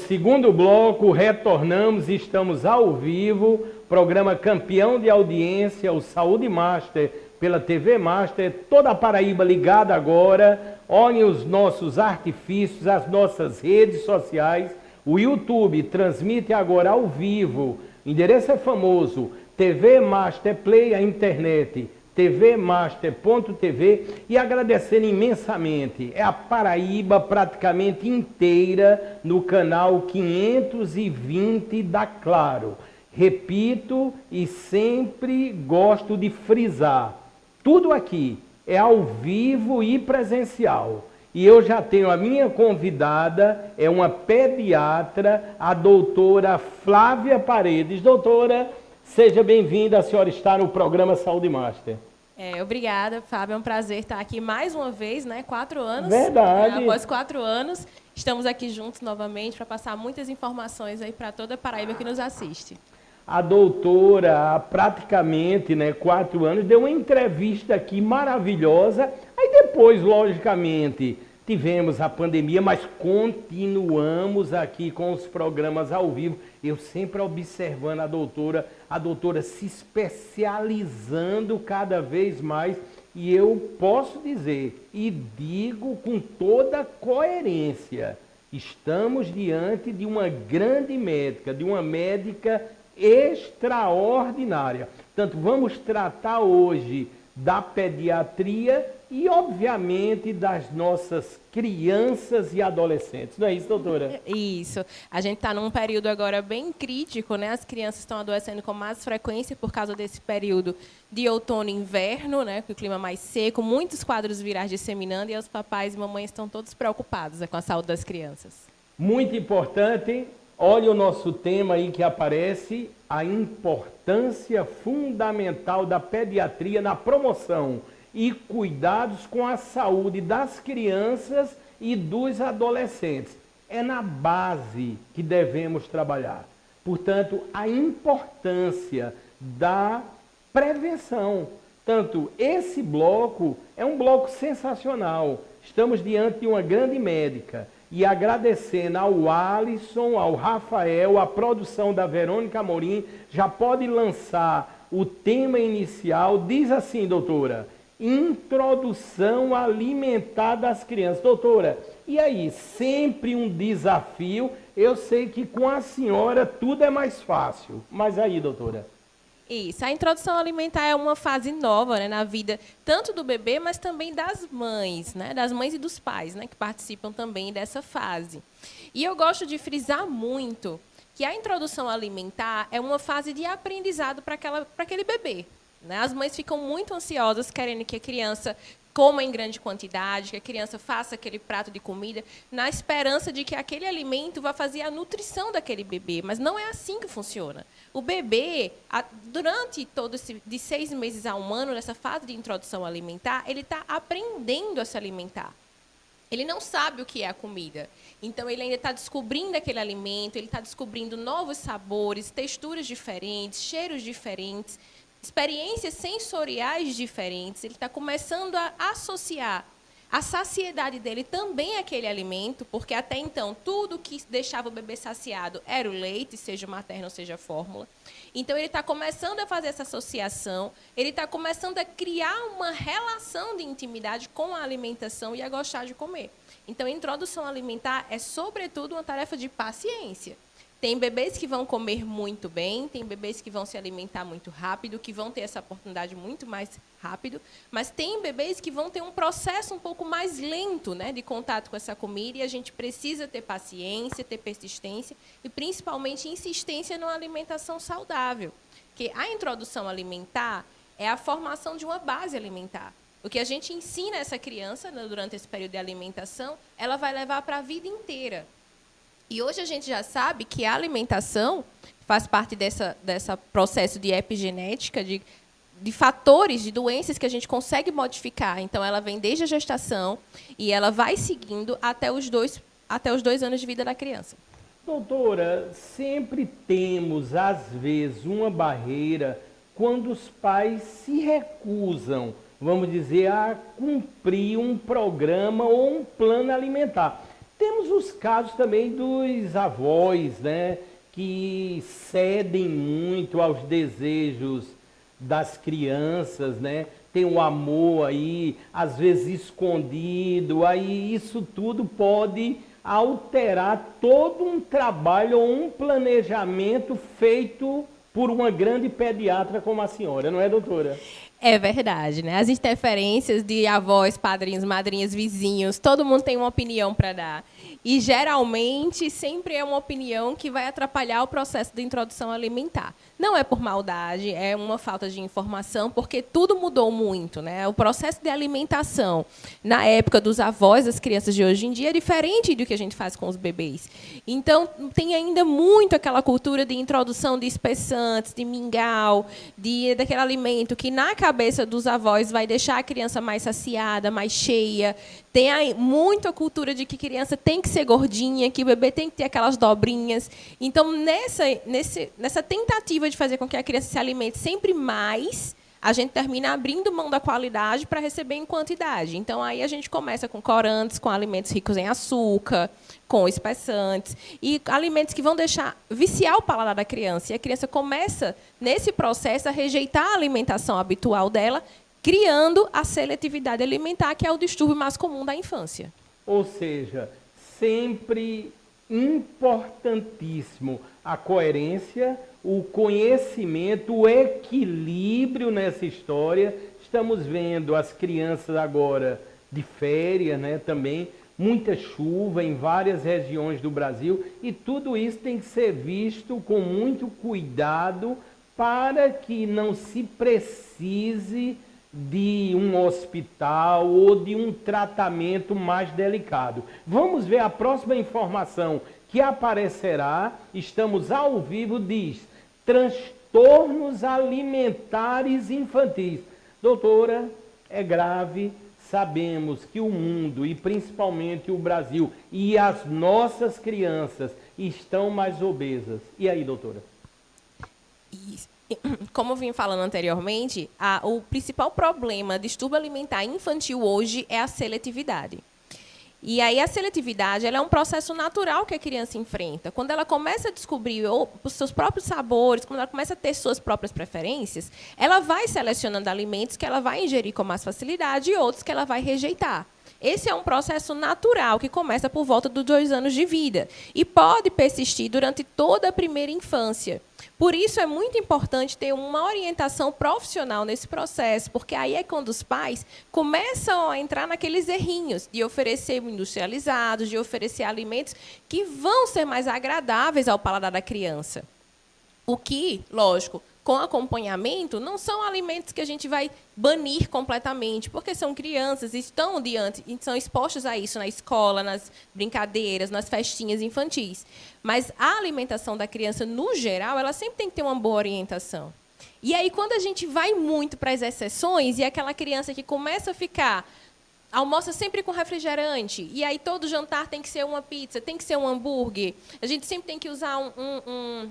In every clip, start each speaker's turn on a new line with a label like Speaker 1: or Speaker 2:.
Speaker 1: segundo bloco, retornamos e estamos ao vivo, programa campeão de audiência, o Saúde Master, pela TV Master, toda a Paraíba ligada agora. Olhem os nossos artifícios, as nossas redes sociais. O YouTube transmite agora ao vivo, o endereço é famoso, TV Master Play, a internet, tvmaster.tv, e agradecendo imensamente, é a Paraíba praticamente inteira no canal 520 da Claro. Repito e sempre gosto de frisar, tudo aqui é ao vivo e presencial. E eu já tenho a minha convidada, é uma pediatra, a doutora Flávia Paredes. Doutora, seja bem-vinda, a senhora está no programa Saúde Master.
Speaker 2: Obrigada, Fábio, é um prazer estar aqui mais uma vez, né? 4 anos.
Speaker 1: Verdade.
Speaker 2: Após 4 anos, estamos aqui juntos novamente para passar muitas informações aí para toda a Paraíba que nos assiste.
Speaker 1: A doutora, há praticamente 4 anos, deu uma entrevista aqui maravilhosa. Aí depois, logicamente, tivemos a pandemia, mas continuamos aqui com os programas ao vivo. Eu sempre observando a doutora se especializando cada vez mais. E eu posso dizer, e digo com toda coerência, estamos diante de uma grande médica, de uma médica extraordinária. Portanto, vamos tratar hoje da pediatria e, obviamente, das nossas crianças e adolescentes. Não é isso, doutora?
Speaker 2: Isso. A gente está num período agora bem crítico, né? As crianças estão adoecendo com mais frequência por causa desse período de outono e inverno, né? Com o clima mais seco, muitos quadros virais disseminando e os papais e mamães estão todos preocupados com a saúde das crianças.
Speaker 1: Muito importante. Olha o nosso tema aí que aparece, a importância fundamental da pediatria na promoção e cuidados com a saúde das crianças e dos adolescentes. É na base que devemos trabalhar. Portanto, a importância da prevenção. Tanto esse bloco é um bloco sensacional. Estamos diante de uma grande médica. E agradecendo ao Alisson, ao Rafael, a produção da Verônica Amorim, já pode lançar o tema inicial. Diz assim, doutora, introdução alimentar das crianças. Doutora, e aí, sempre um desafio. Eu sei que com a senhora tudo é mais fácil. Mas aí, doutora?
Speaker 2: Isso, a introdução alimentar é uma fase nova, né, na vida, tanto do bebê, mas também das mães, né, das mães e dos pais, né, que participam também dessa fase. E eu gosto de frisar muito que a introdução alimentar é uma fase de aprendizado para aquele bebê. Né? As mães ficam muito ansiosas, querendo que a criança coma em grande quantidade, que a criança faça aquele prato de comida, na esperança de que aquele alimento vá fazer a nutrição daquele bebê. Mas não é assim que funciona. O bebê, durante todo de 6 meses a 1 ano, nessa fase de introdução alimentar, ele está aprendendo a se alimentar. Ele não sabe o que é a comida. Então, ele ainda está descobrindo aquele alimento, ele está descobrindo novos sabores, texturas diferentes, cheiros diferentes, experiências sensoriais diferentes. Ele está começando a associar a saciedade dele também àquele alimento, porque até então tudo que deixava o bebê saciado era o leite, seja materno ou seja fórmula. Então ele está começando a fazer essa associação, ele está começando a criar uma relação de intimidade com a alimentação e a gostar de comer. Então a introdução alimentar é sobretudo uma tarefa de paciência. Tem bebês que vão comer muito bem, tem bebês que vão se alimentar muito rápido, que vão ter essa oportunidade muito mais rápido, mas tem bebês que vão ter um processo um pouco mais lento, né, de contato com essa comida, e a gente precisa ter paciência, ter persistência e, principalmente, insistência numa alimentação saudável. Porque a introdução alimentar é a formação de uma base alimentar. O que a gente ensina a essa criança, né, durante esse período de alimentação, ela vai levar para a vida inteira. E hoje a gente já sabe que a alimentação faz parte desse processo de epigenética, de fatores, de doenças que a gente consegue modificar. Então, ela vem desde a gestação e ela vai seguindo até os 2 anos de vida da criança.
Speaker 1: Doutora, sempre temos, às vezes, uma barreira quando os pais se recusam, vamos dizer, a cumprir um programa ou um plano alimentar. Temos os casos também dos avós, né, que cedem muito aos desejos das crianças, né? Tem o amor aí, às vezes escondido, aí isso tudo pode alterar todo um trabalho ou um planejamento feito por uma grande pediatra como a senhora, não é, doutora?
Speaker 2: É verdade, né? As interferências de avós, padrinhos, madrinhas, vizinhos, todo mundo tem uma opinião para dar. E, geralmente, sempre é uma opinião que vai atrapalhar o processo de introdução alimentar. Não é por maldade, é uma falta de informação, porque tudo mudou muito, né? O processo de alimentação, na época dos avós, das crianças de hoje em dia, é diferente do que a gente faz com os bebês. Então, tem ainda muito aquela cultura de introdução de espessantes, de mingau, daquele alimento que, na cabeça dos avós, vai deixar a criança mais saciada, mais cheia. Tem aí muito a cultura de que criança tem que ser gordinha, que o bebê tem que ter aquelas dobrinhas. Então, nessa tentativa de fazer com que a criança se alimente sempre mais, a gente termina abrindo mão da qualidade para receber em quantidade. Então, aí a gente começa com corantes, com alimentos ricos em açúcar, com espessantes, e alimentos que vão viciar o paladar da criança. E a criança começa, nesse processo, a rejeitar a alimentação habitual dela, criando a seletividade alimentar, que é o distúrbio mais comum da infância.
Speaker 1: Ou seja, sempre importantíssimo a coerência, o conhecimento, o equilíbrio nessa história. Estamos vendo as crianças agora de férias, né, também, muita chuva em várias regiões do Brasil, e tudo isso tem que ser visto com muito cuidado para que não se precise de um hospital ou de um tratamento mais delicado. Vamos ver a próxima informação que aparecerá. Estamos ao vivo, diz: transtornos alimentares infantis. Doutora, é grave. Sabemos que o mundo, e principalmente o Brasil, e as nossas crianças estão mais obesas. E aí, doutora?
Speaker 2: Como eu vim falando anteriormente, o principal problema de distúrbio alimentar infantil hoje é a seletividade. E aí a seletividade, ela é um processo natural que a criança enfrenta. Quando ela começa a descobrir os seus próprios sabores, quando ela começa a ter suas próprias preferências, ela vai selecionando alimentos que ela vai ingerir com mais facilidade e outros que ela vai rejeitar. Esse é um processo natural que começa por volta dos 2 anos de vida e pode persistir durante toda a primeira infância. Por isso, é muito importante ter uma orientação profissional nesse processo, porque aí é quando os pais começam a entrar naqueles errinhos de oferecer industrializados, de oferecer alimentos que vão ser mais agradáveis ao paladar da criança. O que, lógico, com acompanhamento, não são alimentos que a gente vai banir completamente, porque são crianças, estão são expostas a isso na escola, nas brincadeiras, nas festinhas infantis. Mas a alimentação da criança, no geral, ela sempre tem que ter uma boa orientação. E aí, quando a gente vai muito para as exceções, e aquela criança que começa a ficar, almoça sempre com refrigerante, e aí todo jantar tem que ser uma pizza, tem que ser um hambúrguer, a gente sempre tem que usar um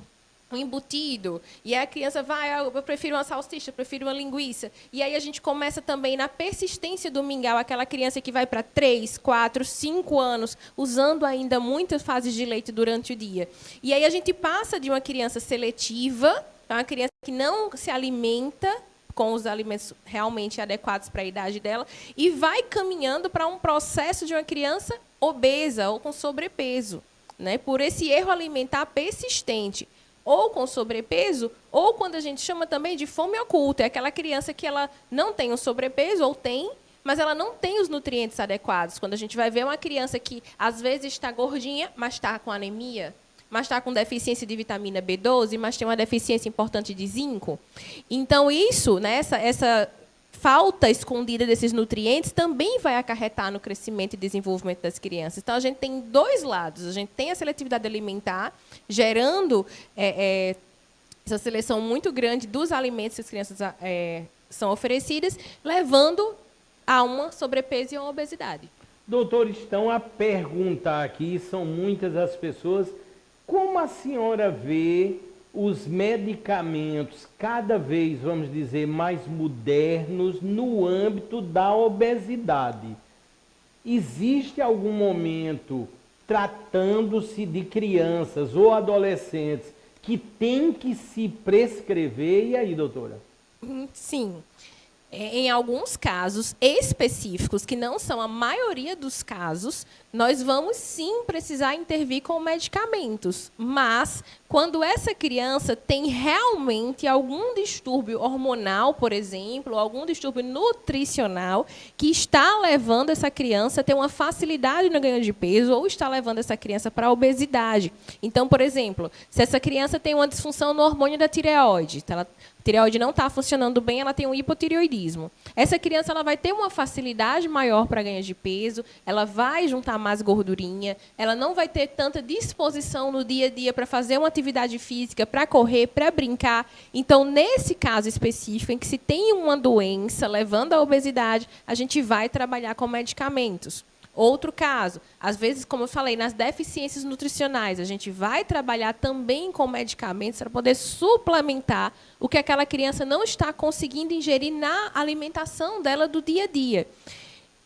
Speaker 2: embutido, e aí a criança vai, eu prefiro uma salsicha, eu prefiro uma linguiça. E aí a gente começa também na persistência do mingau, aquela criança que vai para 3, 4, 5 anos, usando ainda muitas fases de leite durante o dia. E aí a gente passa de uma criança seletiva, uma criança que não se alimenta com os alimentos realmente adequados para a idade dela, e vai caminhando para um processo de uma criança obesa ou com sobrepeso, né? Por esse erro alimentar persistente, ou com sobrepeso, ou quando a gente chama também de fome oculta. É aquela criança que ela não tem um sobrepeso, ou tem, mas ela não tem os nutrientes adequados. Quando a gente vai ver uma criança que, às vezes, está gordinha, mas está com anemia, mas está com deficiência de vitamina B12, mas tem uma deficiência importante de zinco. Então, isso, né, essa falta escondida desses nutrientes também vai acarretar no crescimento e desenvolvimento das crianças. Então, a gente tem 2 lados. A gente tem a seletividade alimentar, gerando essa seleção muito grande dos alimentos que as crianças são oferecidas, levando a uma sobrepeso e uma obesidade.
Speaker 1: Doutor, estão a perguntar aqui, são muitas as pessoas, como a senhora vê os medicamentos cada vez, vamos dizer, mais modernos no âmbito da obesidade? Existe algum momento tratando-se de crianças ou adolescentes que tem que se prescrever. E aí, doutora?
Speaker 2: Sim. Em alguns casos específicos, que não são a maioria dos casos, nós vamos sim precisar intervir com medicamentos. Mas, quando essa criança tem realmente algum distúrbio hormonal, por exemplo, algum distúrbio nutricional, que está levando essa criança a ter uma facilidade no ganho de peso ou está levando essa criança para a obesidade. Então, por exemplo, se essa criança tem uma disfunção no hormônio da tireoide, a tireoide não está funcionando bem, ela tem um hipotireoidismo. Essa criança ela vai ter uma facilidade maior para ganhar de peso, ela vai juntar mais gordurinha, ela não vai ter tanta disposição no dia a dia para fazer uma atividade física, para correr, para brincar. Então, nesse caso específico, em que se tem uma doença levando à obesidade, a gente vai trabalhar com medicamentos. Outro caso, às vezes, como eu falei, nas deficiências nutricionais, a gente vai trabalhar também com medicamentos para poder suplementar o que aquela criança não está conseguindo ingerir na alimentação dela do dia a dia.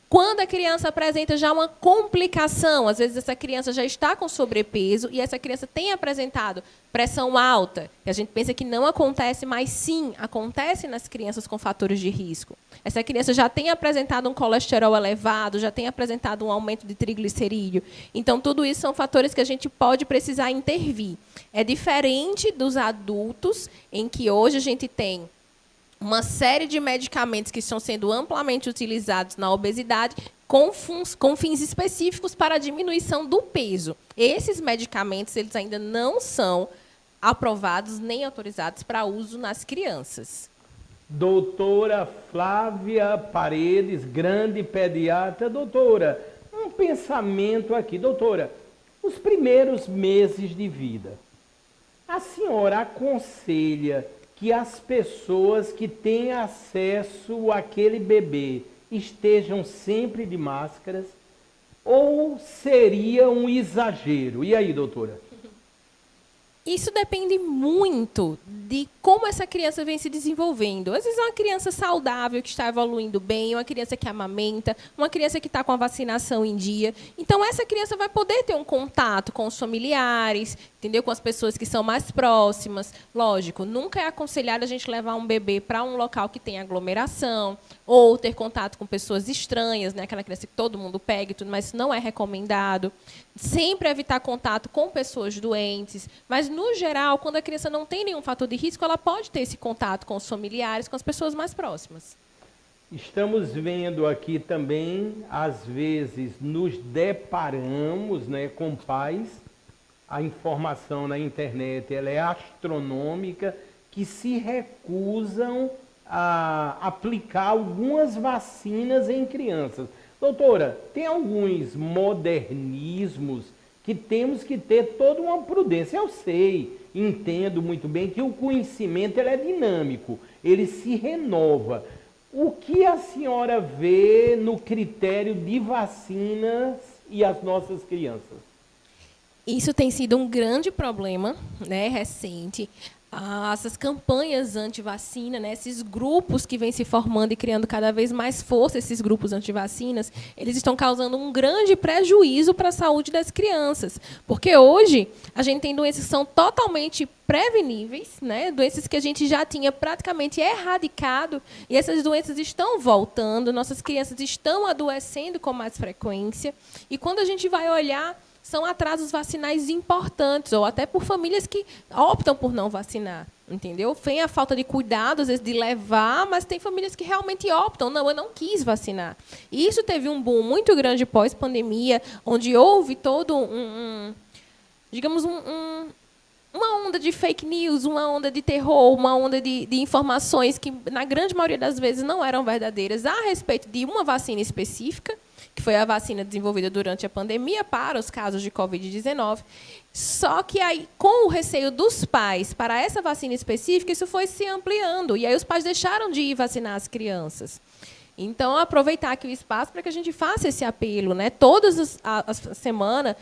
Speaker 2: Quando a criança apresenta já uma complicação, às vezes essa criança já está com sobrepeso e essa criança tem apresentado pressão alta, que a gente pensa que não acontece, mas sim, acontece nas crianças com fatores de risco. Essa criança já tem apresentado um colesterol elevado, já tem apresentado um aumento de triglicerídeo. Então, tudo isso são fatores que a gente pode precisar intervir. É diferente dos adultos, em que hoje a gente tem uma série de medicamentos que estão sendo amplamente utilizados na obesidade com fins específicos para a diminuição do peso. Esses medicamentos eles ainda não são aprovados nem autorizados para uso nas crianças.
Speaker 1: Doutora Flávia Paredes, grande pediatra. Doutora, um pensamento aqui. Doutora, os primeiros meses de vida, a senhora aconselha que as pessoas que têm acesso àquele bebê estejam sempre de máscaras, ou seria um exagero? E aí, doutora?
Speaker 2: Isso depende muito de como essa criança vem se desenvolvendo. Às vezes é uma criança saudável que está evoluindo bem, uma criança que amamenta, uma criança que está com a vacinação em dia. Então, essa criança vai poder ter um contato com os familiares, entendeu? Com as pessoas que são mais próximas. Lógico, nunca é aconselhado a gente levar um bebê para um local que tem aglomeração, ou ter contato com pessoas estranhas, né? Aquela criança que todo mundo pega e tudo, mas isso não é recomendado. Sempre evitar contato com pessoas doentes, mas, no geral, quando a criança não tem nenhum fator de risco, ela pode ter esse contato com os familiares, com as pessoas mais próximas.
Speaker 1: Estamos vendo aqui também, às vezes, nos deparamos, né, com pais, a informação na internet ela é astronômica, que se recusam a aplicar algumas vacinas em crianças. Doutora, tem alguns modernismos que temos que ter toda uma prudência. Eu sei, entendo muito bem que o conhecimento ele é dinâmico, ele se renova. O que a senhora vê no critério de vacinas e as nossas crianças?
Speaker 2: Isso tem sido um grande problema, né, recente. Essas campanhas anti-vacina, né, esses grupos que vêm se formando e criando cada vez mais força, esses grupos anti-vacinas, eles estão causando um grande prejuízo para a saúde das crianças. Porque hoje a gente tem doenças que são totalmente preveníveis, né, doenças que a gente já tinha praticamente erradicado, e essas doenças estão voltando, nossas crianças estão adoecendo com mais frequência, e quando a gente vai olhar, são atrasos vacinais importantes, ou até por famílias que optam por não vacinar, entendeu? Vem a falta de cuidado, às vezes, de levar, mas tem famílias que realmente optam, não, eu não quis vacinar. E isso teve um boom muito grande pós-pandemia, onde houve todo digamos, uma onda de fake news, uma onda de terror, uma onda de informações que, na grande maioria das vezes, não eram verdadeiras a respeito de uma vacina específica, que foi a vacina desenvolvida durante a pandemia para os casos de Covid-19. Só que aí, com o receio dos pais para essa vacina específica, isso foi se ampliando. E aí os pais deixaram de ir vacinar as crianças. Então, aproveitar aqui o espaço para que a gente faça esse apelo, né? Todas as semanas,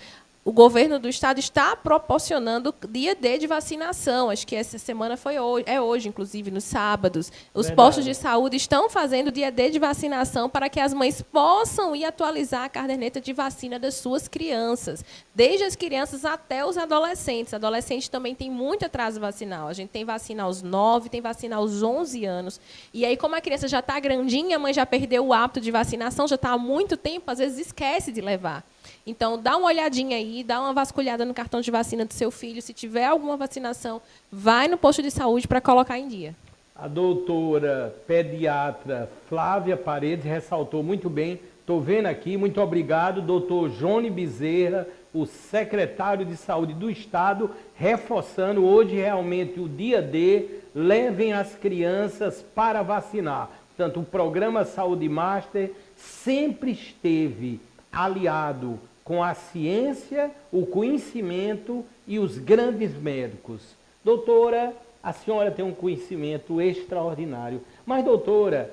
Speaker 2: o governo do estado está proporcionando dia D de vacinação. Acho que essa semana foi hoje, é hoje, inclusive, nos sábados. Os postos de saúde estão fazendo dia D de vacinação para que as mães possam ir atualizar a caderneta de vacina das suas crianças, desde as crianças até os adolescentes. Adolescentes também tem muito atraso vacinal. A gente tem vacina aos 9, tem vacina aos 11 anos. E aí, como a criança já está grandinha, a mãe já perdeu o hábito de vacinação, já está há muito tempo, às vezes esquece de levar. Então, dá uma olhadinha aí, dá uma vasculhada no cartão de vacina do seu filho. Se tiver alguma vacinação, vai no posto de saúde para colocar em dia.
Speaker 1: A doutora pediatra Flávia Paredes ressaltou muito bem. Estou vendo aqui, muito obrigado, doutor Johnny Bezerra, o secretário de Saúde do Estado, reforçando hoje realmente o dia D, levem as crianças para vacinar. Portanto, o programa Saúde Master sempre esteve aliado com a ciência, o conhecimento e os grandes médicos. Doutora, a senhora tem um conhecimento extraordinário, mas doutora,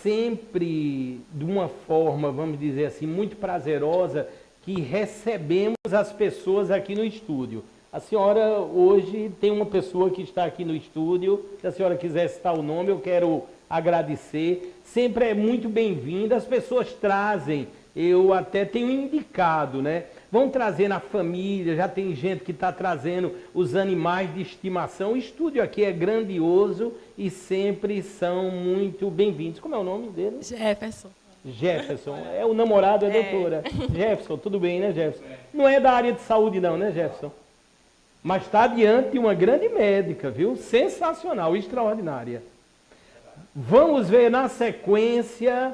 Speaker 1: sempre de uma forma, vamos dizer assim, muito prazerosa, que recebemos as pessoas aqui no estúdio. A senhora hoje tem uma pessoa que está aqui no estúdio, se a senhora quiser citar o nome, eu quero agradecer. Sempre é muito bem-vinda, as pessoas trazem, eu até tenho indicado, né? Vão trazer na família, já tem gente que está trazendo os animais de estimação. O estúdio aqui é grandioso e sempre são muito bem-vindos. Como é o nome dele?
Speaker 2: Jefferson.
Speaker 1: Jefferson. É o namorado, é a doutora. Jefferson, tudo bem, né, Jefferson? Não é da área de saúde não, né, Jefferson? Mas está diante de uma grande médica, viu? Sensacional, extraordinária. Vamos ver na sequência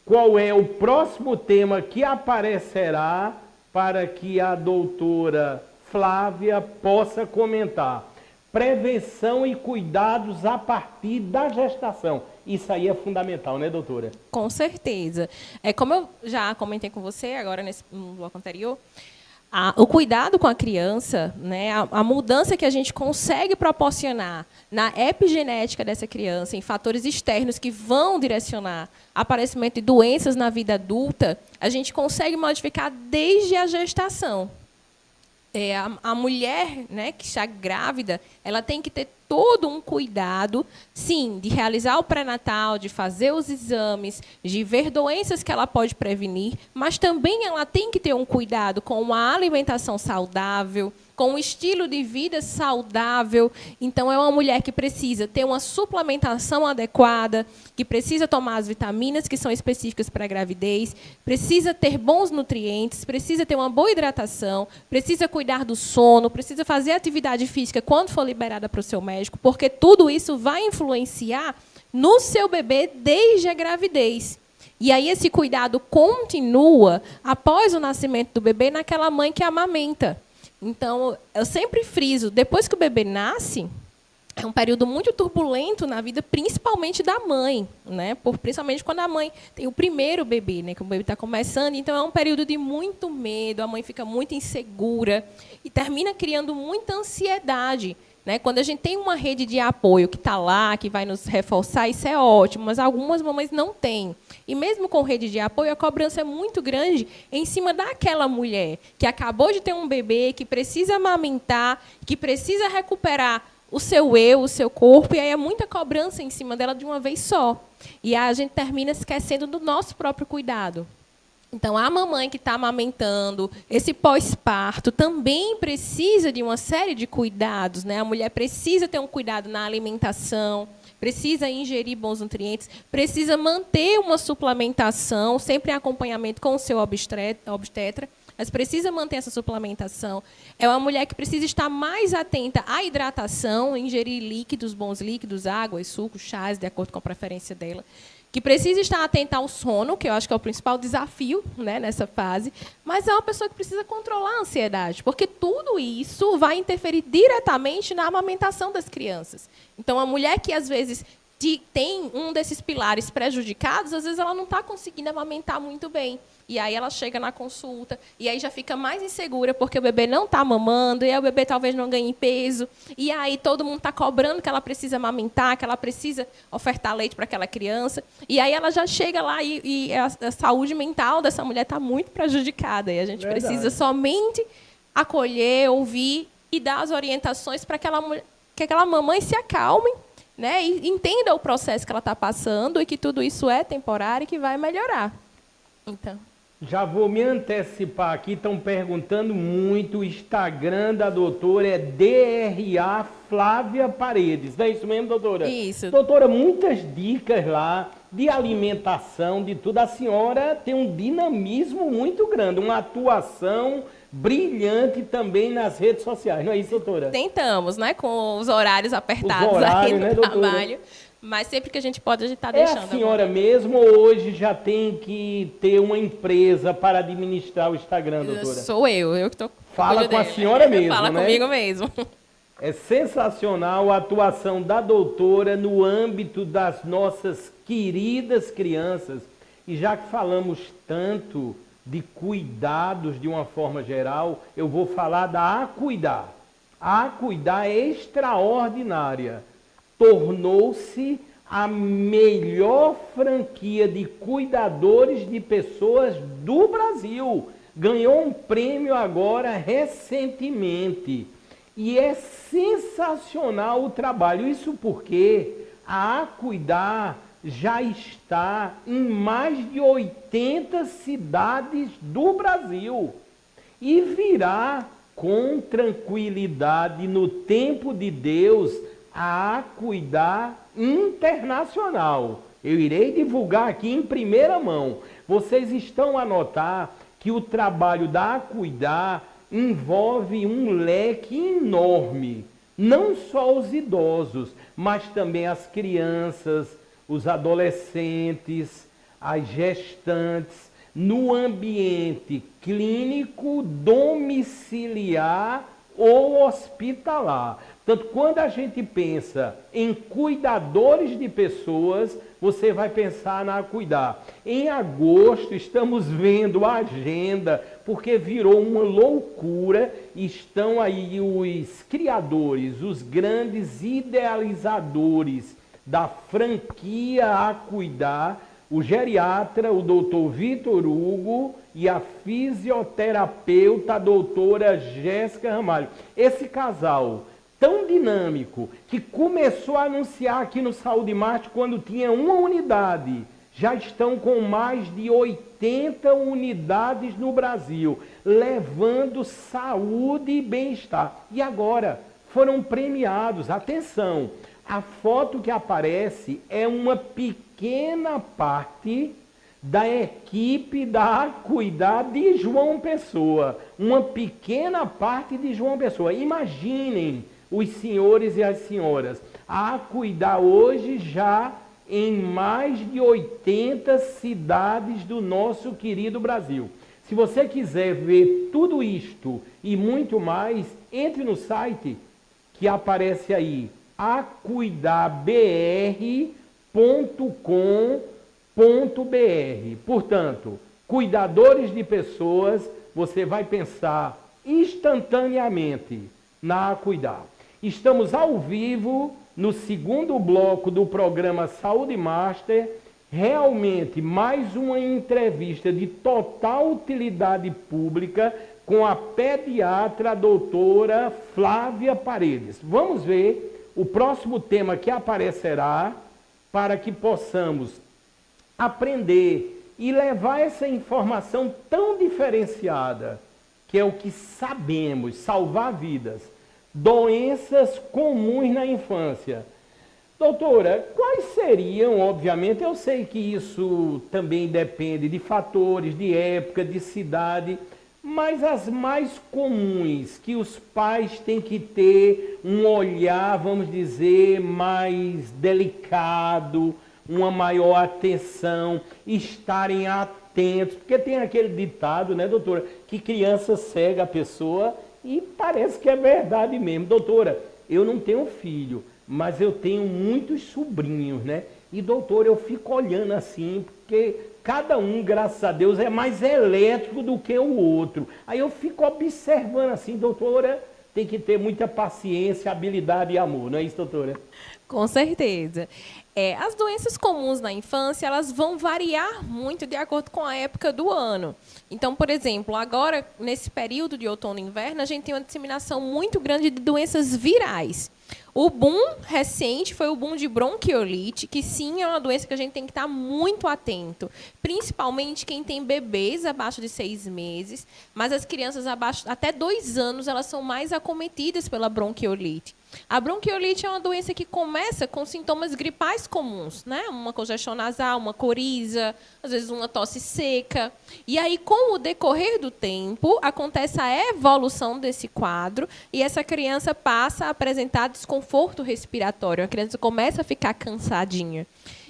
Speaker 1: qual é o próximo tema que aparecerá para que a doutora Flávia possa comentar. Prevenção e cuidados a partir da gestação. Isso aí é fundamental, né, doutora?
Speaker 2: Com certeza. Como eu já comentei com você agora no bloco anterior, o cuidado com a criança, né, a mudança que a gente consegue proporcionar na epigenética dessa criança, em fatores externos que vão direcionar aparecimento de doenças na vida adulta, a gente consegue modificar desde a gestação. A mulher, né, que está grávida, ela tem que ter todo um cuidado, sim, de realizar o pré-natal, de fazer os exames, de ver doenças que ela pode prevenir, mas também ela tem que ter um cuidado com uma alimentação saudável, com um estilo de vida saudável. Então, é uma mulher que precisa ter uma suplementação adequada, que precisa tomar as vitaminas que são específicas para a gravidez, precisa ter bons nutrientes, precisa ter uma boa hidratação, precisa cuidar do sono, precisa fazer atividade física quando for liberada para o seu médico, porque tudo isso vai influenciar no seu bebê desde a gravidez. E aí esse cuidado continua após o nascimento do bebê naquela mãe que amamenta. Então, eu sempre friso, depois que o bebê nasce, é um período muito turbulento na vida, principalmente da mãe, né? Principalmente quando a mãe tem o primeiro bebê, né? Que o bebê está começando, então é um período de muito medo, a mãe fica muito insegura e termina criando muita ansiedade, né? Quando a gente tem uma rede de apoio que está lá, que vai nos reforçar, isso é ótimo, mas algumas mamães não têm. E mesmo com rede de apoio, a cobrança é muito grande em cima daquela mulher que acabou de ter um bebê, que precisa amamentar, que precisa recuperar o seu eu, o seu corpo, e aí é muita cobrança em cima dela de uma vez só. E a gente termina esquecendo do nosso próprio cuidado. Então, a mamãe que está amamentando, esse pós-parto, também precisa de uma série de cuidados, né? A mulher precisa ter um cuidado na alimentação, precisa ingerir bons nutrientes, precisa manter uma suplementação, sempre em acompanhamento com o seu obstetra, mas precisa manter essa suplementação. É uma mulher que precisa estar mais atenta à hidratação, ingerir líquidos, bons líquidos, águas, sucos, chás, de acordo com a preferência dela, que precisa estar atenta ao sono, que eu acho que é o principal desafio, né, nessa fase, mas é uma pessoa que precisa controlar a ansiedade, porque tudo isso vai interferir diretamente na amamentação das crianças. Então, a mulher que, às vezes, tem um desses pilares prejudicados, às vezes ela não está conseguindo amamentar muito bem. E aí ela chega na consulta, e aí já fica mais insegura, porque o bebê não está mamando, e aí o bebê talvez não ganhe peso, e aí todo mundo está cobrando que ela precisa amamentar, que ela precisa ofertar leite para aquela criança, e aí ela já chega lá e a saúde mental dessa mulher está muito prejudicada, e a gente precisa somente acolher, ouvir e dar as orientações para que aquela mamãe se acalme, né, e entenda o processo que ela está passando, e que tudo isso é temporário e que vai melhorar. Então...
Speaker 1: Já vou me antecipar aqui, estão perguntando muito, o Instagram da doutora é DRA Flávia Paredes, não é isso mesmo, doutora?
Speaker 2: Isso.
Speaker 1: Doutora, muitas dicas lá de alimentação, de tudo. A senhora tem um dinamismo muito grande, uma atuação brilhante também nas redes sociais, não é isso, doutora?
Speaker 2: Tentamos, né, com os horários apertados aí no trabalho. Mas sempre que a gente pode, a gente está deixando.
Speaker 1: É a senhora mesmo ou hoje já tem que ter uma empresa para administrar o Instagram, doutora?
Speaker 2: Sou eu que estou...
Speaker 1: Fala com a senhora mesmo,
Speaker 2: Fala comigo mesmo.
Speaker 1: É sensacional a atuação da doutora no âmbito das nossas queridas crianças. E já que falamos tanto de cuidados de uma forma geral, eu vou falar da Acuidar. A Acuidar é extraordinária. Tornou-se a melhor franquia de cuidadores de pessoas do Brasil. Ganhou um prêmio agora recentemente. E é sensacional o trabalho. Isso porque a Acuidar já está em mais de 80 cidades do Brasil. E virá com tranquilidade no tempo de Deus a Acuidar Internacional. Eu irei divulgar aqui em primeira mão. Vocês estão a notar que o trabalho da Acuidar envolve um leque enorme. Não só os idosos, mas também as crianças, os adolescentes, as gestantes, no ambiente clínico, domiciliar ou hospitalar. Portanto, quando a gente pensa em cuidadores de pessoas, você vai pensar na Acuidar. Em agosto, estamos vendo a agenda, porque virou uma loucura. Estão aí os criadores, os grandes idealizadores da franquia Acuidar, o geriatra, o doutor Vitor Hugo, e a fisioterapeuta, a doutora Jéssica Ramalho. Esse casal tão dinâmico, que começou a anunciar aqui no Saúde Marte quando tinha uma unidade, já estão com mais de 80 unidades no Brasil, levando saúde e bem-estar. E agora foram premiados. Atenção, a foto que aparece é uma pequena parte da equipe da Acuidar de João Pessoa. Uma pequena parte de João Pessoa. Imaginem os senhores e as senhoras. A Acuidar hoje já em mais de 80 cidades do nosso querido Brasil. Se você quiser ver tudo isto e muito mais, entre no site que aparece aí, acuidarbr.com.br. Portanto, cuidadores de pessoas, você vai pensar instantaneamente na Acuidar. Estamos ao vivo no segundo bloco do programa Saúde Master. Realmente mais uma entrevista de total utilidade pública com a pediatra doutora Flávia Paredes. Vamos ver o próximo tema que aparecerá para que possamos aprender e levar essa informação tão diferenciada, que é o que sabemos, salvar vidas. Doenças comuns na infância. Doutora, quais seriam, obviamente, eu sei que isso também depende de fatores, de época, de cidade, mas as mais comuns, que os pais têm que ter um olhar, vamos dizer, mais delicado, uma maior atenção, estarem atentos, porque tem aquele ditado, né, doutora, que criança cega a pessoa. E parece que é verdade mesmo. Doutora, eu não tenho filho, mas eu tenho muitos sobrinhos, né? E, doutor, eu fico olhando assim, porque cada um, graças a Deus, é mais elétrico do que o outro. Aí eu fico observando assim, doutora, tem que ter muita paciência, habilidade e amor, não é isso, doutora?
Speaker 2: Com certeza. As doenças comuns na infância, elas vão variar muito de acordo com a época do ano. Então, por exemplo, agora, nesse período de outono e inverno, a gente tem uma disseminação muito grande de doenças virais. O boom recente foi o boom de bronquiolite, que sim é uma doença que a gente tem que estar muito atento, principalmente quem tem bebês abaixo de 6 meses, mas as crianças abaixo até 2 anos, elas são mais acometidas pela bronquiolite. A bronquiolite é uma doença que começa com sintomas gripais comuns, né? Uma congestão nasal, uma coriza, às vezes uma tosse seca. E aí, com o decorrer do tempo, acontece a evolução desse quadro e essa criança passa a apresentar desconforto respiratório. A criança começa a ficar cansadinha.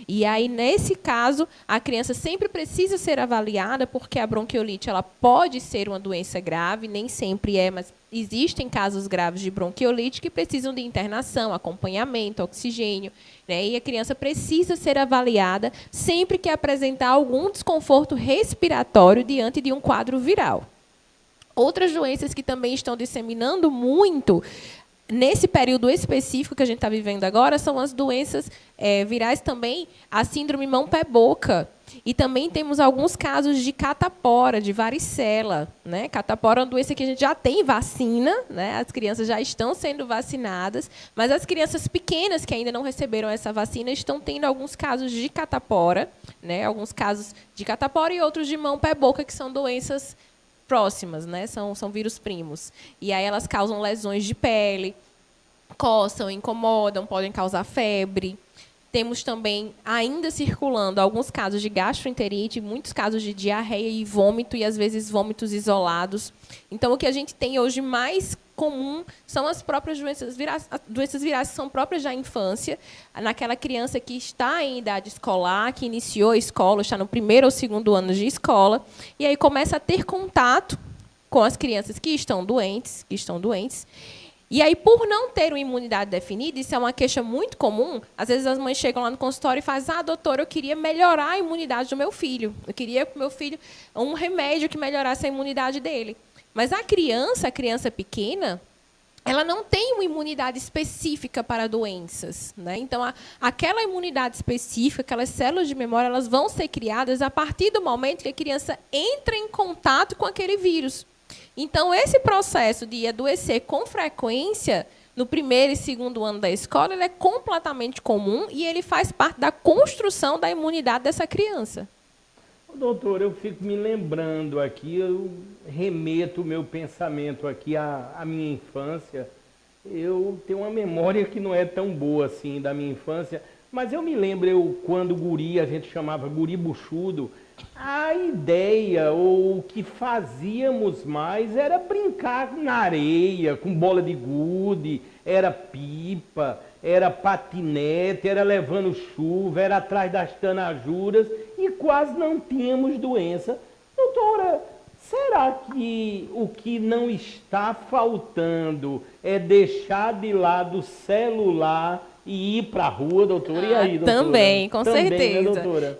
Speaker 2: E aí, nesse caso, a criança sempre precisa ser avaliada, porque a bronquiolite ela pode ser uma doença grave, nem sempre é, mas existem casos graves de bronquiolite que precisam de internação, acompanhamento, oxigênio, né? E a criança precisa ser avaliada sempre que apresentar algum desconforto respiratório diante de um quadro viral. Outras doenças que também estão disseminando muito nesse período específico que a gente está vivendo agora, são as doenças virais também, a síndrome mão-pé-boca. E também temos alguns casos de catapora, de varicela, né? Catapora é uma doença que a gente já tem vacina, né? As crianças já estão sendo vacinadas, mas as crianças pequenas que ainda não receberam essa vacina estão tendo alguns casos de catapora, né? Alguns casos de catapora e outros de mão-pé-boca, que são doenças próximas, né? São vírus primos. E aí elas causam lesões de pele, coçam, incomodam, podem causar febre. Temos também, ainda circulando, alguns casos de gastroenterite, muitos casos de diarreia e vômito, e às vezes vômitos isolados. Então, o que a gente tem hoje mais comum são as próprias doenças virais que são próprias da infância, naquela criança que está em idade escolar, que iniciou a escola, está no 1º ou 2º ano de escola, e aí começa a ter contato com as crianças que estão doentes, e aí, por não ter uma imunidade definida, isso é uma queixa muito comum, às vezes as mães chegam lá no consultório e fazem, doutora, eu queria melhorar a imunidade do meu filho. Eu queria para o meu filho um remédio que melhorasse a imunidade dele. Mas a criança pequena, ela não tem uma imunidade específica para doenças, né? Então, aquela imunidade específica, aquelas células de memória, elas vão ser criadas a partir do momento que a criança entra em contato com aquele vírus. Então, esse processo de adoecer com frequência, no 1º e 2º ano da escola, ele é completamente comum e ele faz parte da construção da imunidade dessa criança.
Speaker 1: Doutor, eu fico me lembrando aqui, eu remeto o meu pensamento aqui à minha infância. Eu tenho uma memória que não é tão boa assim da minha infância, mas eu me lembro, quando guri, a gente chamava guri buchudo, a ideia, ou o que fazíamos mais, era brincar na areia, com bola de gude, era pipa, era patinete, era levando chuva, era atrás das tanajuras e quase não tínhamos doença. Doutora, será que o que não está faltando é deixar de lado o celular e ir para a rua, doutora? E aí, doutora?
Speaker 2: Também, com certeza.
Speaker 1: Né, doutora?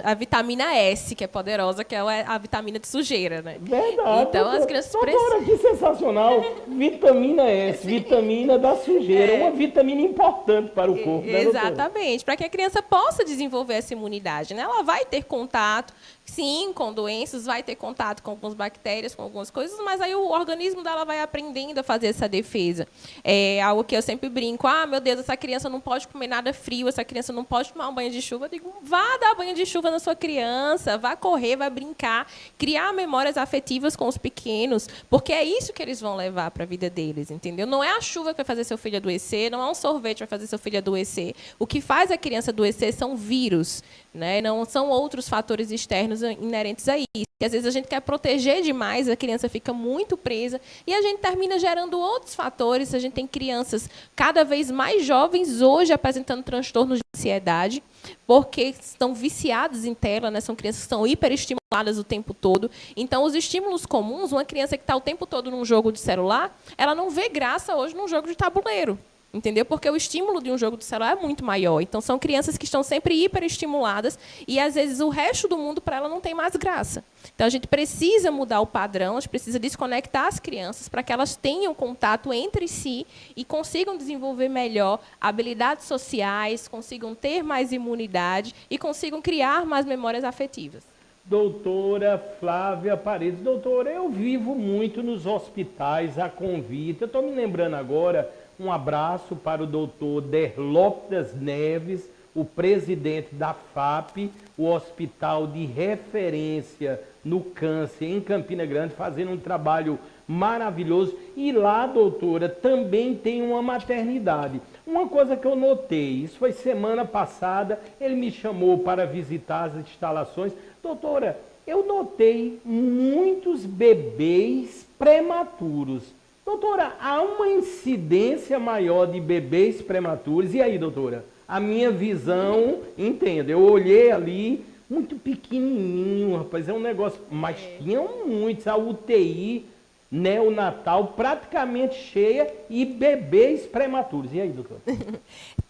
Speaker 2: A vitamina S, que é poderosa, que é a vitamina de sujeira, né?
Speaker 1: Verdade.
Speaker 2: Então, as crianças
Speaker 1: doutora, que sensacional. Vitamina S, vitamina da sujeira. É uma vitamina importante para o corpo, né, doutora?
Speaker 2: Exatamente. Para que a criança possa desenvolver essa imunidade, né? Ela vai ter contato, sim, com doenças, vai ter contato com algumas bactérias, com algumas coisas, mas aí o organismo dela vai aprendendo a fazer essa defesa. É algo que eu sempre brinco. Meu Deus, essa criança não pode comer nada frio, essa criança não pode tomar um banho de chuva. Eu digo, vá dar banho de chuva na sua criança, vá correr, vá brincar, criar memórias afetivas com os pequenos, porque é isso que eles vão levar para a vida deles, entendeu? Não é a chuva que vai fazer seu filho adoecer, não é um sorvete que vai fazer seu filho adoecer. O que faz a criança adoecer são vírus, né? Não são outros fatores externos inerentes a isso. E às vezes a gente quer proteger demais, a criança fica muito presa e a gente termina gerando outros fatores. A gente tem crianças cada vez mais jovens hoje apresentando transtornos de ansiedade, porque estão viciados em tela, né? São crianças que estão hiperestimuladas o tempo todo. Então, os estímulos comuns, uma criança que está o tempo todo num jogo de celular, ela não vê graça hoje num jogo de tabuleiro. entendeu? Porque o estímulo de um jogo de celular é muito maior. Então, são crianças que estão sempre hiperestimuladas e, às vezes, o resto do mundo para ela não tem mais graça. Então, a gente precisa mudar o padrão, a gente precisa desconectar as crianças para que elas tenham contato entre si e consigam desenvolver melhor habilidades sociais, consigam ter mais imunidade e consigam criar mais memórias afetivas.
Speaker 1: Doutora Flávia Paredes. Doutora, eu vivo muito nos hospitais a convite. Eu estou me lembrando agora, um abraço para o doutor Derlopes Neves, o presidente da FAP, o hospital de referência no câncer em Campina Grande, fazendo um trabalho maravilhoso. E lá, doutora, também tem uma maternidade. Uma coisa que eu notei, isso foi semana passada, ele me chamou para visitar as instalações. Doutora, eu notei muitos bebês prematuros. Doutora, há uma incidência maior de bebês prematuros. E aí, doutora? A minha visão, entenda, eu olhei ali, muito pequenininho, rapaz, é um negócio, mas tinham muitos, a UTI neonatal praticamente cheia e bebês prematuros. E aí, doutora?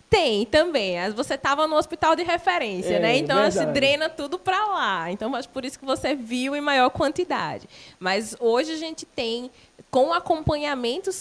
Speaker 2: Tem também. Você estava no hospital de referência, né? Então, se drena tudo para lá. Então, mas por isso que você viu em maior quantidade. Mas hoje a gente tem, com acompanhamento,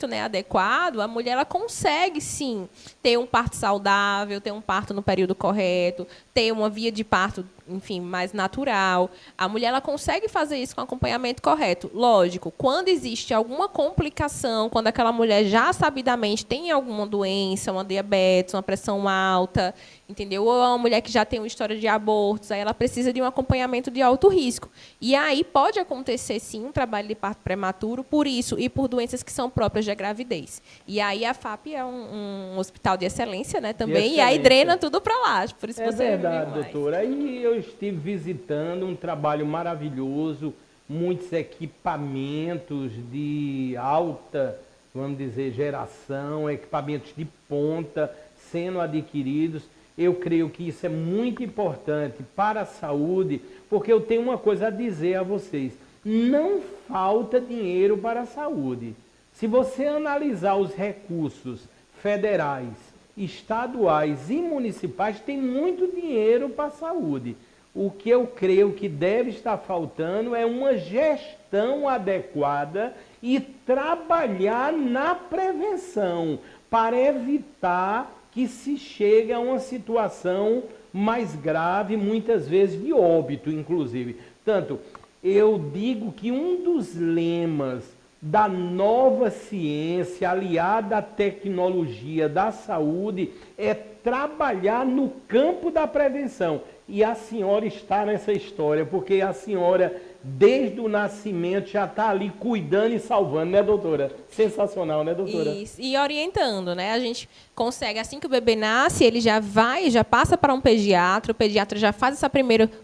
Speaker 2: né, adequado, a mulher ela consegue, sim, ter um parto saudável, ter um parto no período correto, ter uma via de parto, enfim, mais natural. A mulher ela consegue fazer isso com acompanhamento correto. Lógico, quando existe alguma complicação, quando aquela mulher já sabidamente tem alguma doença, uma diabetes, uma pressão alta, entendeu? Ou é uma mulher que já tem uma história de abortos, aí ela precisa de um acompanhamento de alto risco. E aí pode acontecer, sim, um trabalho de parto prematuro por isso e por doenças que são próprias da gravidez. E aí a FAP é um hospital de excelência, né, também, e aí drena tudo para lá. Por isso você
Speaker 1: verdade, doutora. Aí eu estive visitando um trabalho maravilhoso, muitos equipamentos de alta, vamos dizer, geração, equipamentos de ponta sendo adquiridos. Eu creio que isso é muito importante para a saúde, porque eu tenho uma coisa a dizer a vocês. Não falta dinheiro para a saúde. Se você analisar os recursos federais, estaduais e municipais, tem muito dinheiro para a saúde. O que eu creio que deve estar faltando é uma gestão adequada e trabalhar na prevenção para evitar que se chegue a uma situação mais grave, muitas vezes de óbito, inclusive. Tanto, eu digo que um dos lemas da nova ciência aliada à tecnologia da saúde é trabalhar no campo da prevenção. E a senhora está nessa história, porque a senhora, desde o nascimento, já está ali cuidando e salvando, né, doutora? Sensacional, né, doutora?
Speaker 2: Isso. E orientando, né? A gente consegue, assim que o bebê nasce, ele já passa para um pediatra, o pediatra já faz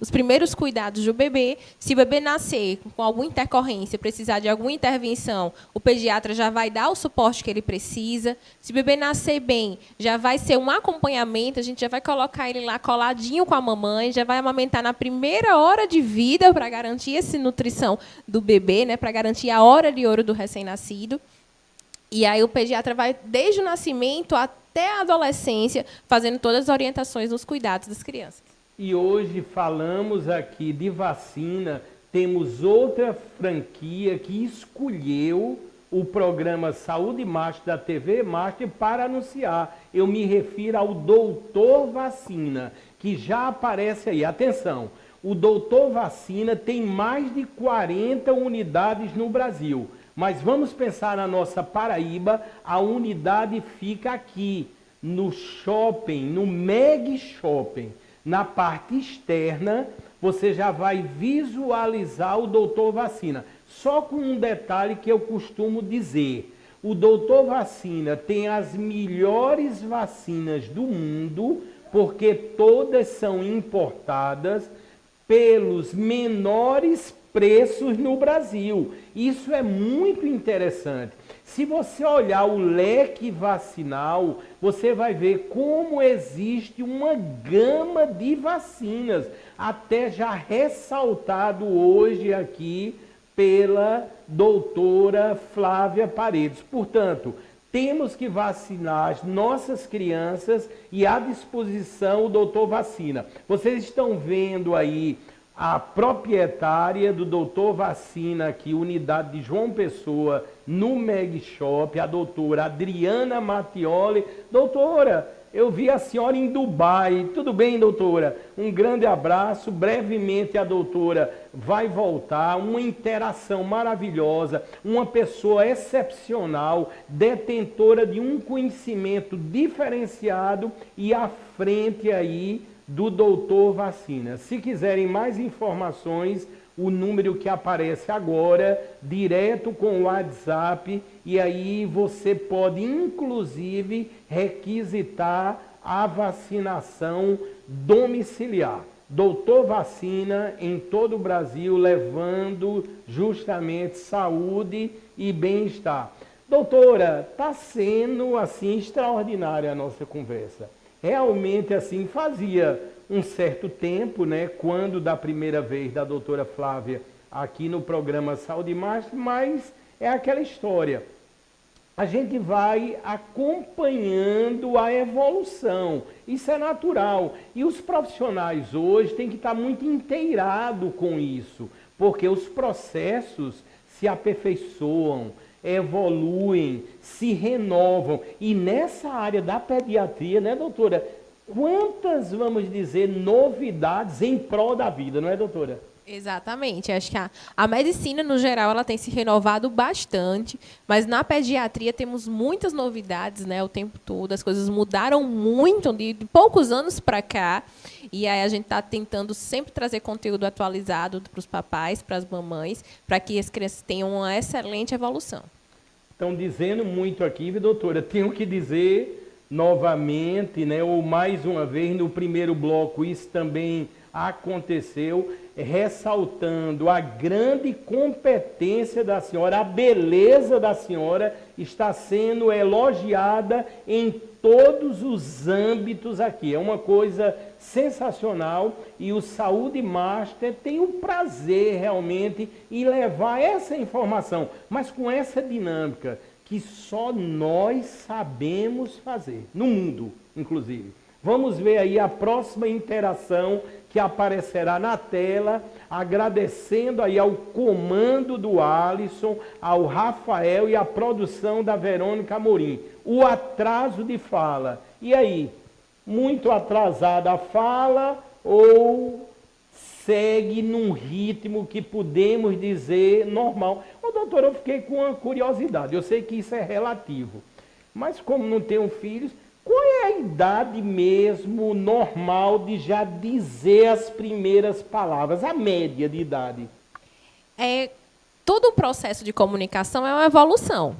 Speaker 2: os primeiros cuidados do bebê. Se o bebê nascer com alguma intercorrência, precisar de alguma intervenção, o pediatra já vai dar o suporte que ele precisa. Se o bebê nascer bem, já vai ser um acompanhamento, a gente já vai colocar ele lá coladinho com a mamãe, já vai amamentar na primeira hora de vida para garantir essa nutrição do bebê, né, para garantir a hora de ouro do recém-nascido. E aí o pediatra vai, desde o nascimento até a adolescência, fazendo todas as orientações nos cuidados das crianças.
Speaker 1: E hoje falamos aqui de vacina, temos outra franquia que escolheu o programa Saúde Master da TV Master para anunciar. Eu me refiro ao Doutor Vacina, que já aparece aí. Atenção, o Doutor Vacina tem mais de 40 unidades no Brasil. Mas vamos pensar na nossa Paraíba, a unidade fica aqui, no shopping, no Meg Shopping. Na parte externa, você já vai visualizar o Doutor Vacina. Só com um detalhe que eu costumo dizer. O Doutor Vacina tem as melhores vacinas do mundo, porque todas são importadas pelos menores preços no Brasil. Isso é muito interessante. Se você olhar o leque vacinal, você vai ver como existe uma gama de vacinas, até já ressaltado hoje aqui pela doutora Flávia Paredes. Portanto, temos que vacinar as nossas crianças e à disposição o Doutor Vacina. Vocês estão vendo aí a proprietária do Doutor Vacina aqui, unidade de João Pessoa, no Meg Shop, a doutora Adriana Mattioli. Doutora, eu vi a senhora em Dubai. Tudo bem, doutora? Um grande abraço. Brevemente a doutora vai voltar. Uma interação maravilhosa, uma pessoa excepcional, detentora de um conhecimento diferenciado e à frente aí do Doutor Vacina. Se quiserem mais informações, o número que aparece agora, direto com o WhatsApp, e aí você pode, inclusive, requisitar a vacinação domiciliar. Doutor Vacina em todo o Brasil, levando justamente saúde e bem-estar. Doutora, está sendo assim extraordinária a nossa conversa. Realmente assim fazia um certo tempo, né, quando da primeira vez da doutora Flávia aqui no programa Saúde Master, mas é aquela história. A gente vai acompanhando a evolução, isso é natural. E os profissionais hoje têm que estar muito inteirados com isso, porque os processos se aperfeiçoam, evoluem, se renovam. E nessa área da pediatria, né, doutora? Quantas, vamos dizer, novidades em prol da vida, não é, doutora?
Speaker 2: Exatamente. Acho que a medicina, no geral, ela tem se renovado bastante, mas na pediatria temos muitas novidades, né, o tempo todo. As coisas mudaram muito de poucos anos para cá, e aí a gente está tentando sempre trazer conteúdo atualizado para os papais, para as mamães, para que as crianças tenham uma excelente evolução.
Speaker 1: Estão dizendo muito aqui, doutora. Tenho que dizer novamente, né, ou mais uma vez, no primeiro bloco, isso também aconteceu, ressaltando a grande competência da senhora, a beleza da senhora está sendo elogiada em todos os âmbitos aqui. É uma coisa sensacional e o Saúde Master tem o prazer realmente em levar essa informação, mas com essa dinâmica que só nós sabemos fazer, no mundo, inclusive. Vamos ver aí a próxima interação que aparecerá na tela, agradecendo aí ao comando do Alisson, ao Rafael e à produção da Verônica Amorim. O atraso de fala. E aí, muito atrasada a fala ou segue num ritmo que podemos dizer normal? Ô, doutor, eu fiquei com uma curiosidade. Eu sei que isso é relativo, mas como não tenho filhos, qual é a idade mesmo normal de já dizer as primeiras palavras, a média de idade?
Speaker 2: Todo o processo de comunicação é uma evolução.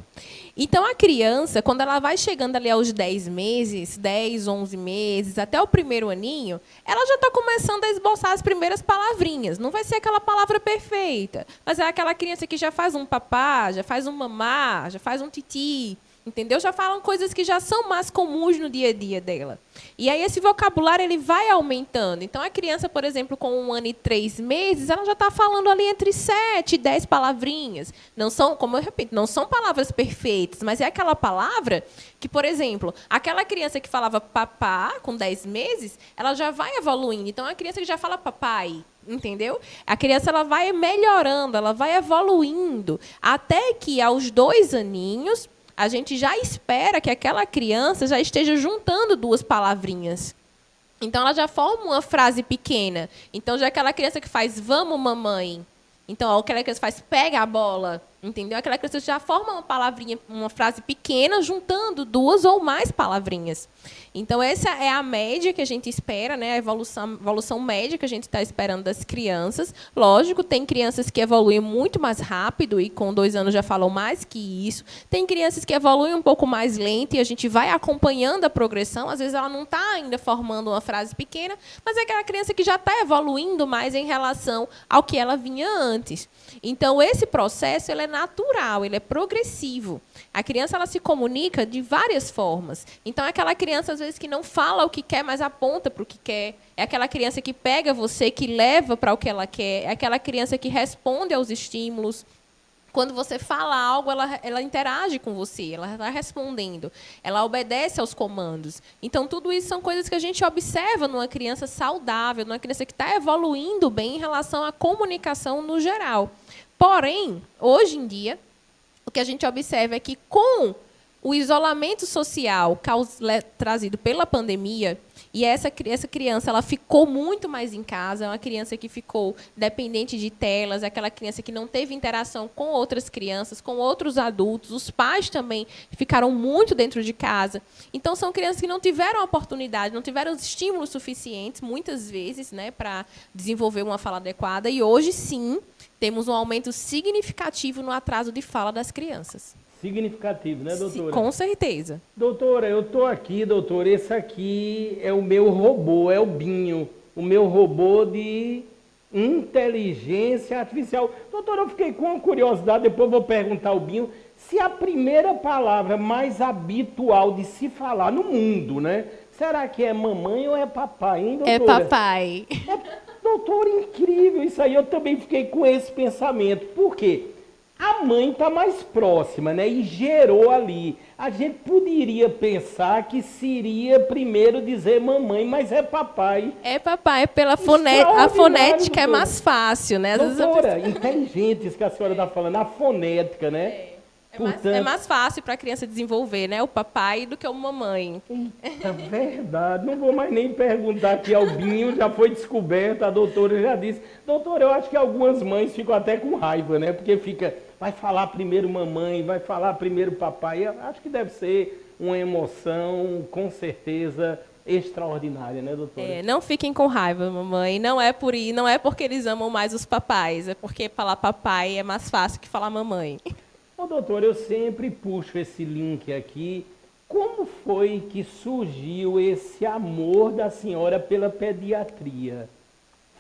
Speaker 2: Então, a criança, quando ela vai chegando ali aos 10 meses, 10, 11 meses, até o primeiro aninho, ela já está começando a esboçar as primeiras palavrinhas. Não vai ser aquela palavra perfeita, mas é aquela criança que já faz um papá, já faz um mamá, já faz um titi, entendeu? Já falam coisas que já são mais comuns no dia a dia dela. E aí esse vocabulário ele vai aumentando. Então a criança, por exemplo, com 1 ano e 3 meses, ela já está falando ali entre 7 e 10 palavrinhas. Não são, como eu repito, não são palavras perfeitas, mas é aquela palavra que, por exemplo, aquela criança que falava papá com 10 meses, ela já vai evoluindo. Então a criança que já fala papai, entendeu? A criança ela vai melhorando, ela vai evoluindo, até que aos 2 aninhos a gente já espera que aquela criança já esteja juntando 2 palavrinhas. Então, ela já forma uma frase pequena. Então, já é aquela criança que faz vamos, mamãe. Então, aquela criança faz pega a bola. Entendeu? Aquela criança já forma uma palavrinha, uma frase pequena, juntando 2 ou mais palavrinhas. Então, essa é a média que a gente espera, né? A evolução média que a gente está esperando das crianças. Lógico, tem crianças que evoluem muito mais rápido e com 2 anos já falam mais que isso. Tem crianças que evoluem um pouco mais lento e a gente vai acompanhando a progressão. Às vezes, ela não está ainda formando uma frase pequena, mas é aquela criança que já está evoluindo mais em relação ao que ela vinha antes. Então, esse processo ele é natural, ele é progressivo. A criança ela se comunica de várias formas. Então, é aquela criança, às vezes, que não fala o que quer, mas aponta para o que quer. É aquela criança que pega você, que leva para o que ela quer. É aquela criança que responde aos estímulos. Quando você fala algo, ela interage com você, ela está respondendo, ela obedece aos comandos. Então, tudo isso são coisas que a gente observa numa criança saudável, numa criança que está evoluindo bem em relação à comunicação no geral. Porém, hoje em dia, o que a gente observa é que com o isolamento social trazido pela pandemia, e essa criança ela ficou muito mais em casa, é uma criança que ficou dependente de telas, aquela criança que não teve interação com outras crianças, com outros adultos, os pais também ficaram muito dentro de casa. Então, são crianças que não tiveram oportunidade, não tiveram os estímulos suficientes, muitas vezes, né, para desenvolver uma fala adequada, e hoje, sim, temos um aumento significativo no atraso de fala das crianças.
Speaker 1: Significativo, né, doutora?
Speaker 2: Com certeza.
Speaker 1: Doutora, eu estou aqui, doutora, esse aqui é o meu robô, é o Binho, o meu robô de inteligência artificial. Doutora, eu fiquei com uma curiosidade, depois vou perguntar ao Binho, se a primeira palavra mais habitual de se falar no mundo, né? Será que é mamãe ou é papai, hein, doutora?
Speaker 2: É papai.
Speaker 1: Doutora, incrível isso aí, eu também fiquei com esse pensamento. Por quê? A mãe está mais próxima, né? E gerou ali. A gente poderia pensar que seria primeiro dizer mamãe, mas é papai.
Speaker 2: É papai, pela a fonética é mais fácil, né? Às
Speaker 1: doutora, inteligente isso que a senhora está falando, a fonética, né?
Speaker 2: É mais fácil para a criança desenvolver, né? O papai do que o mamãe.
Speaker 1: É verdade. Não vou mais nem perguntar aqui ao Binho, já foi descoberto, a doutora já disse. Doutora, eu acho que algumas mães ficam até com raiva, né? Porque vai falar primeiro mamãe, vai falar primeiro papai. Eu acho que deve ser uma emoção, com certeza, extraordinária, né, doutora?
Speaker 2: Não fiquem com raiva, mamãe. Não é porque eles amam mais os papais, é porque falar papai é mais fácil que falar mamãe.
Speaker 1: Ô, doutor, eu sempre puxo esse link aqui. Como foi que surgiu esse amor da senhora pela pediatria?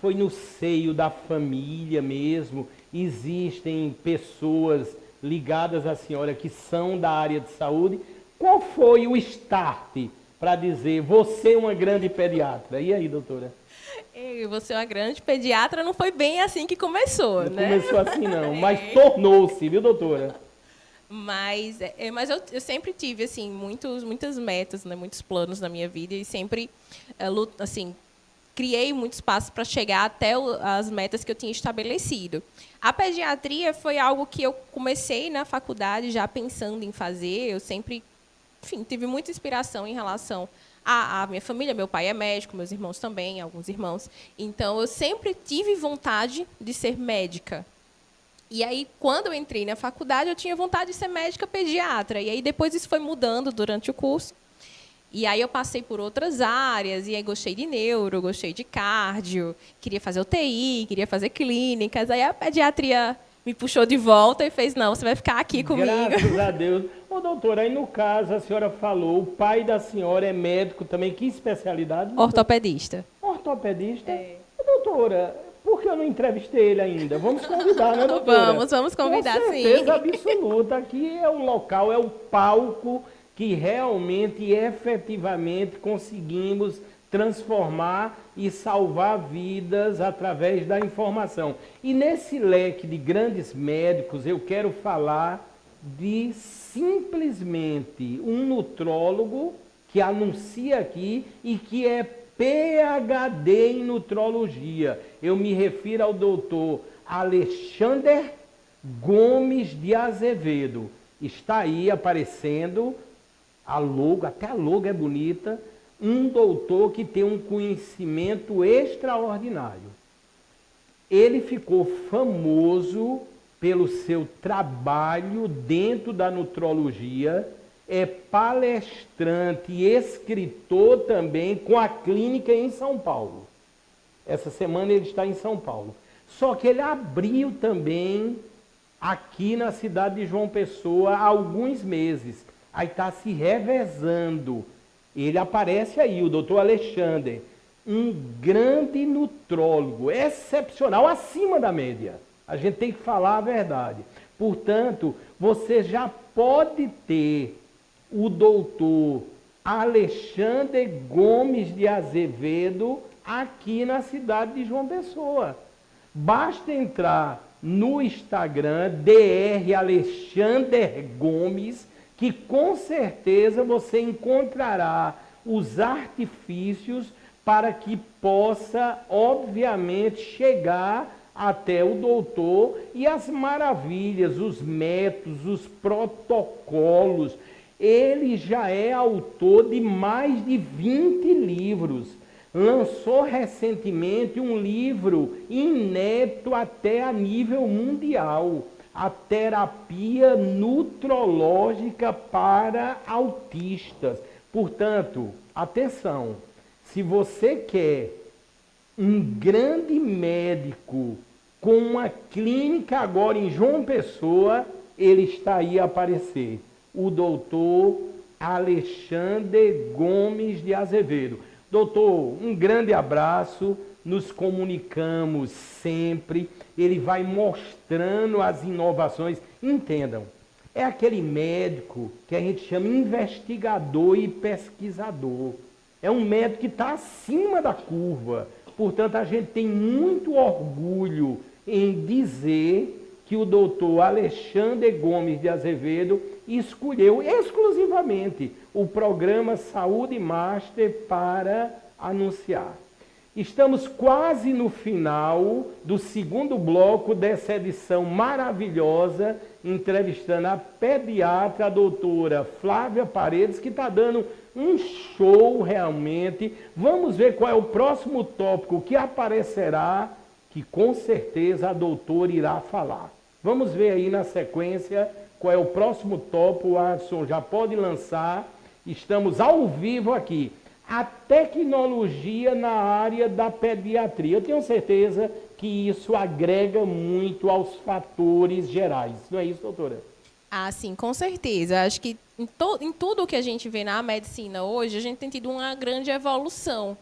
Speaker 1: Foi no seio da família mesmo? Existem pessoas ligadas à senhora que são da área de saúde? Qual foi o start para dizer, você é uma grande pediatra? E aí, doutora?
Speaker 2: Você é uma grande pediatra, não foi bem assim que começou,
Speaker 1: não
Speaker 2: né?
Speaker 1: Começou assim não, mas tornou-se, viu, doutora?
Speaker 2: Mas eu sempre tive assim muitas metas, né, muitos planos na minha vida e sempre assim, criei muitos passos para chegar até as metas que eu tinha estabelecido. A pediatria foi algo que eu comecei na faculdade já pensando em fazer. Eu sempre, enfim, tive muita inspiração em relação à minha família. Meu pai é médico, meus irmãos também, alguns irmãos. Então, eu sempre tive vontade de ser médica. E aí, quando eu entrei na faculdade, eu tinha vontade de ser médica pediatra. E aí, depois isso foi mudando durante o curso. E aí, eu passei por outras áreas. E aí, gostei de neuro, gostei de cardio. Queria fazer UTI, queria fazer clínicas. Aí, a pediatria me puxou de volta e fez, não, você vai ficar aqui comigo.
Speaker 1: Graças a Deus. Ô, doutora, aí no caso, a senhora falou, o pai da senhora é médico também. Que especialidade? Doutora?
Speaker 2: Ortopedista.
Speaker 1: Ortopedista? É. Ô, doutora, por que eu não entrevistei ele ainda? Vamos convidar, né, doutora?
Speaker 2: Vamos convidar, sim.
Speaker 1: Com certeza absoluta. Aqui é o local, é o palco que realmente e efetivamente conseguimos transformar e salvar vidas através da informação. E nesse leque de grandes médicos, eu quero falar de simplesmente um nutrólogo que anuncia aqui e que é PhD em nutrologia. Eu me refiro ao doutor Alexander Gomes de Azevedo. Está aí aparecendo a logo, até a logo é bonita, um doutor que tem um conhecimento extraordinário. Ele ficou famoso pelo seu trabalho dentro da nutrologia, é palestrante e escritor também com a clínica em São Paulo. Essa semana ele está em São Paulo. Só que ele abriu também aqui na cidade de João Pessoa há alguns meses. Aí está se revezando. Ele aparece aí, o doutor Alexander, um grande nutrólogo, excepcional, acima da média. A gente tem que falar a verdade. Portanto, você já pode ter o doutor Alexander Gomes de Azevedo aqui na cidade de João Pessoa. Basta entrar no Instagram, Dr. Alexander Gomes, que com certeza você encontrará os artifícios para que possa, obviamente, chegar até o doutor e as maravilhas, os métodos, os protocolos. Ele já é autor de mais de 20 livros. Lançou recentemente um livro inédito até a nível mundial, a terapia nutrológica para autistas. Portanto, atenção, se você quer um grande médico com uma clínica agora em João Pessoa, ele está aí a aparecer, o doutor Alexander Gomes de Azevedo. Doutor, um grande abraço, nos comunicamos sempre, ele vai mostrando as inovações. Entendam, é aquele médico que a gente chama investigador e pesquisador. É um médico que está acima da curva. Portanto, a gente tem muito orgulho em dizer que o doutor Alexander Gomes de Azevedo escolheu exclusivamente o programa Saúde Master para anunciar. Estamos quase no final do segundo bloco dessa edição maravilhosa, entrevistando a pediatra, a doutora Flávia Paredes, que está dando um show realmente. Vamos ver qual é o próximo tópico que aparecerá, que com certeza a doutora irá falar. Vamos ver aí na sequência qual é o próximo tópico. O Adson já pode lançar. Estamos ao vivo aqui. A tecnologia na área da pediatria. Eu tenho certeza que isso agrega muito aos fatores gerais. Não é isso, doutora?
Speaker 2: Ah, sim, com certeza. Acho que em tudo que a gente vê na medicina hoje, a gente tem tido uma grande evolução.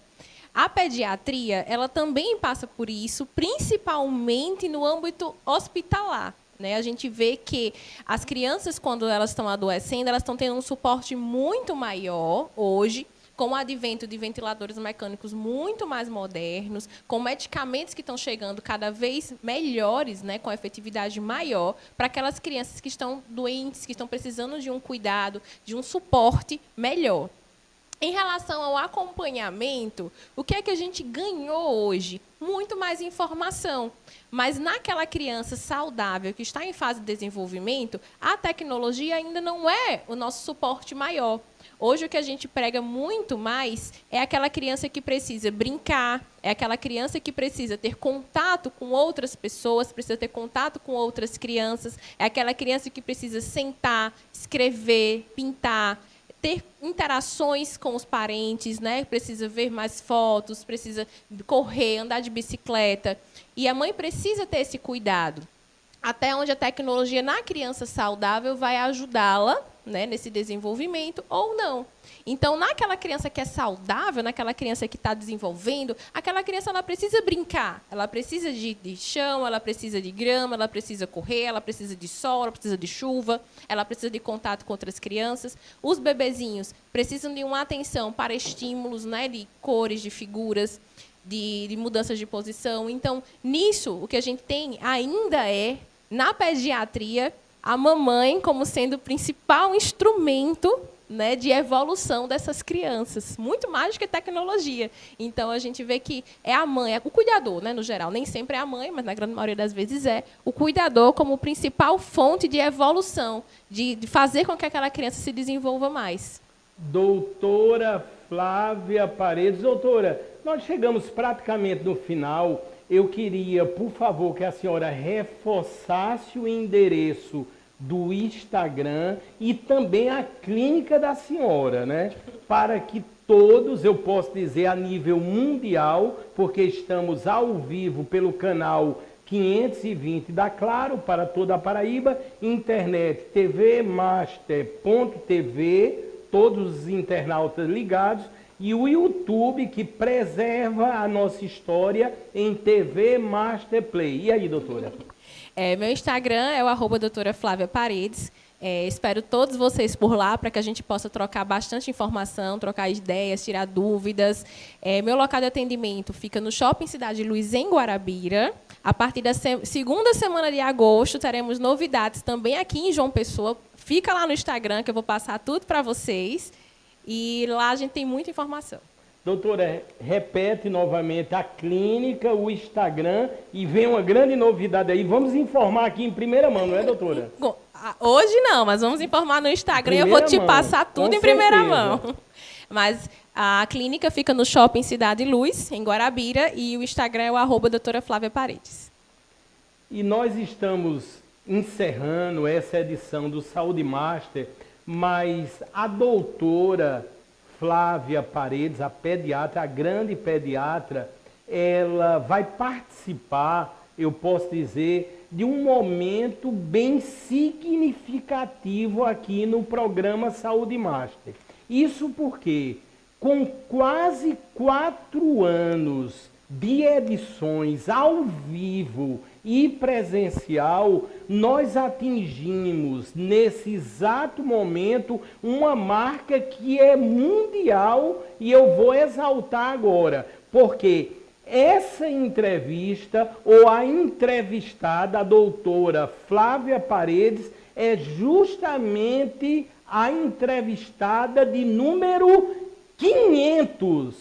Speaker 2: A pediatria, ela também passa por isso, principalmente no âmbito hospitalar. Né? A gente vê que as crianças, quando elas estão adoecendo, elas estão tendo um suporte muito maior hoje, com o advento de ventiladores mecânicos muito mais modernos, com medicamentos que estão chegando cada vez melhores, né, com efetividade maior, para aquelas crianças que estão doentes, que estão precisando de um cuidado, de um suporte melhor. Em relação ao acompanhamento, o que é que a gente ganhou hoje? Muito mais informação. Mas naquela criança saudável que está em fase de desenvolvimento, a tecnologia ainda não é o nosso suporte maior. Hoje, o que a gente prega muito mais é aquela criança que precisa brincar, é aquela criança que precisa ter contato com outras pessoas, precisa ter contato com outras crianças, é aquela criança que precisa sentar, escrever, pintar, ter interações com os parentes, né? Precisa ver mais fotos, precisa correr, andar de bicicleta. E a mãe precisa ter esse cuidado. Até onde a tecnologia na criança saudável vai ajudá-la, né, nesse desenvolvimento ou não. Então, naquela criança que é saudável, naquela criança que está desenvolvendo, aquela criança ela precisa brincar, ela precisa de chão, ela precisa de grama, ela precisa correr, ela precisa de sol, ela precisa de chuva, ela precisa de contato com outras crianças. Os bebezinhos precisam de uma atenção para estímulos, né, de cores, de figuras, de mudanças de posição. Então, nisso, o que a gente tem ainda é, na pediatria, a mamãe como sendo o principal instrumento, né, de evolução dessas crianças. Muito mais do que tecnologia. Então, a gente vê que é a mãe, o cuidador, né, no geral. Nem sempre é a mãe, mas na grande maioria das vezes é. O cuidador como principal fonte de evolução, de fazer com que aquela criança se desenvolva mais.
Speaker 1: Doutora Flávia Paredes. Doutora, nós chegamos praticamente no final. Eu queria, por favor, que a senhora reforçasse o endereço do Instagram e também a clínica da senhora, né? Para que todos, eu posso dizer, a nível mundial, porque estamos ao vivo pelo canal 520 da Claro, para toda a Paraíba, internet tvmaster.tv, todos os internautas ligados, e o YouTube, que preserva a nossa história em TV Master Play. E aí, doutora?
Speaker 2: Meu Instagram é o @doutora Flávia Paredes. Espero todos vocês por lá para que a gente possa trocar bastante informação, trocar ideias, tirar dúvidas. Meu local de atendimento fica no Shopping Cidade Luz, em Guarabira. A partir da segunda semana de agosto, teremos novidades também aqui em João Pessoa. Fica lá no Instagram, que eu vou passar tudo para vocês. E lá a gente tem muita informação.
Speaker 1: Doutora, repete novamente a clínica, o Instagram, e vem uma grande novidade aí. Vamos informar aqui em primeira mão, não é, doutora?
Speaker 2: Hoje não, mas vamos informar no Instagram e eu vou te passar tudo em primeira mão. Mas a clínica fica no Shopping Cidade Luz, em Guarabira, e o Instagram é o @doutora Flávia Paredes.
Speaker 1: E nós estamos encerrando essa edição do Saúde Master, mas a doutora Flávia Paredes, a pediatra, a grande pediatra, ela vai participar, eu posso dizer, de um momento bem significativo aqui no programa Saúde Master. Isso porque, com quase 4 anos de edições ao vivo e presencial, nós atingimos, nesse exato momento, uma marca que é mundial e eu vou exaltar agora, porque essa entrevista, ou a entrevistada, a doutora Flávia Paredes, é justamente a entrevistada de número 500.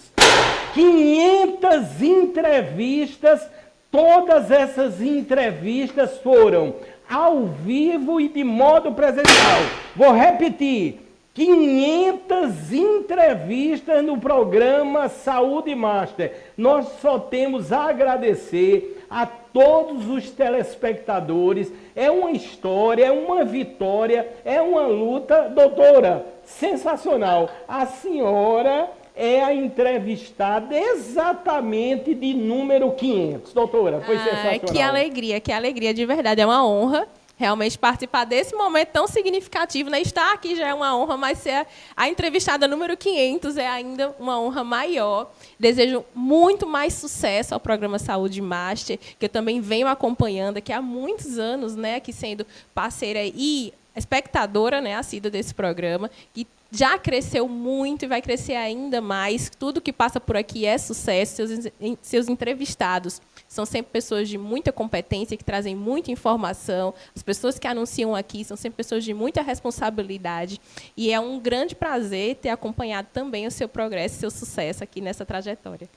Speaker 1: 500 entrevistas. Todas essas entrevistas foram ao vivo e de modo presencial. Vou repetir, 500 entrevistas no programa Saúde Master. Nós só temos a agradecer a todos os telespectadores. É uma história, é uma vitória, é uma luta. Doutora, sensacional. A senhora é a entrevistada exatamente de número 500. Doutora, foi sensacional.
Speaker 2: Que alegria, de verdade. É uma honra realmente participar desse momento tão significativo, né? Estar aqui já é uma honra, mas ser a entrevistada número 500 é ainda uma honra maior. Desejo muito mais sucesso ao programa Saúde Master, que eu também venho acompanhando aqui há muitos anos, né? Aqui sendo parceira e espectadora, né, assídua desse programa, que já cresceu muito e vai crescer ainda mais. Tudo que passa por aqui é sucesso. Seus entrevistados são sempre pessoas de muita competência, que trazem muita informação. As pessoas que anunciam aqui são sempre pessoas de muita responsabilidade. E é um grande prazer ter acompanhado também o seu progresso e seu sucesso aqui nessa trajetória.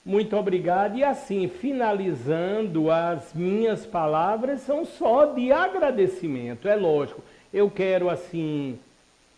Speaker 1: Muito obrigado. E assim, finalizando, as minhas palavras são só de agradecimento. É lógico, eu quero, assim,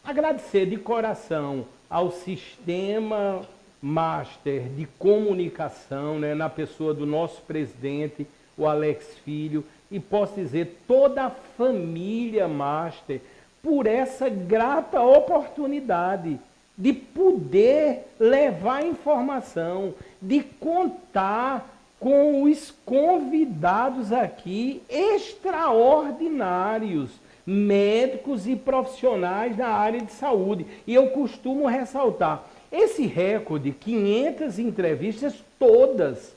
Speaker 1: agradecer de coração ao Sistema Master de Comunicação, né, na pessoa do nosso presidente, o Alex Filho, e posso dizer toda a família Master, por essa grata oportunidade de poder levar informação, de contar com os convidados aqui extraordinários, médicos e profissionais da área de saúde. E eu costumo ressaltar, esse recorde, 500 entrevistas, todas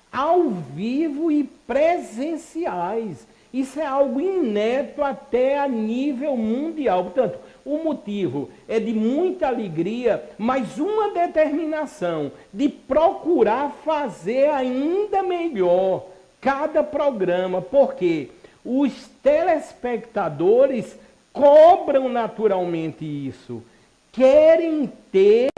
Speaker 1: ao vivo e presenciais. Isso é algo inédito até a nível mundial. Portanto, o motivo é de muita alegria, mas uma determinação de procurar fazer ainda melhor cada programa, porque os telespectadores cobram naturalmente isso, querem ter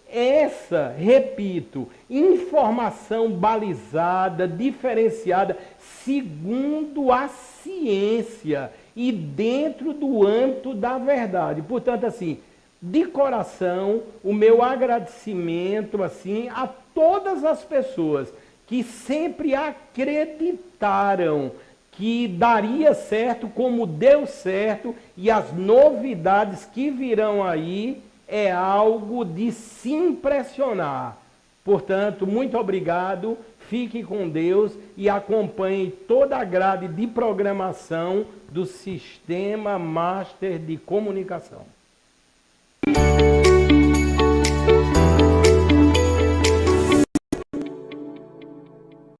Speaker 1: essa, repito, informação balizada, diferenciada, segundo a ciência e dentro do âmbito da verdade. Portanto, assim, de coração, o meu agradecimento, assim, a todas as pessoas que sempre acreditaram que daria certo, como deu certo, e as novidades que virão aí é algo de se impressionar. Portanto, muito obrigado, fique com Deus e acompanhe toda a grade de programação do Sistema Master de Comunicação.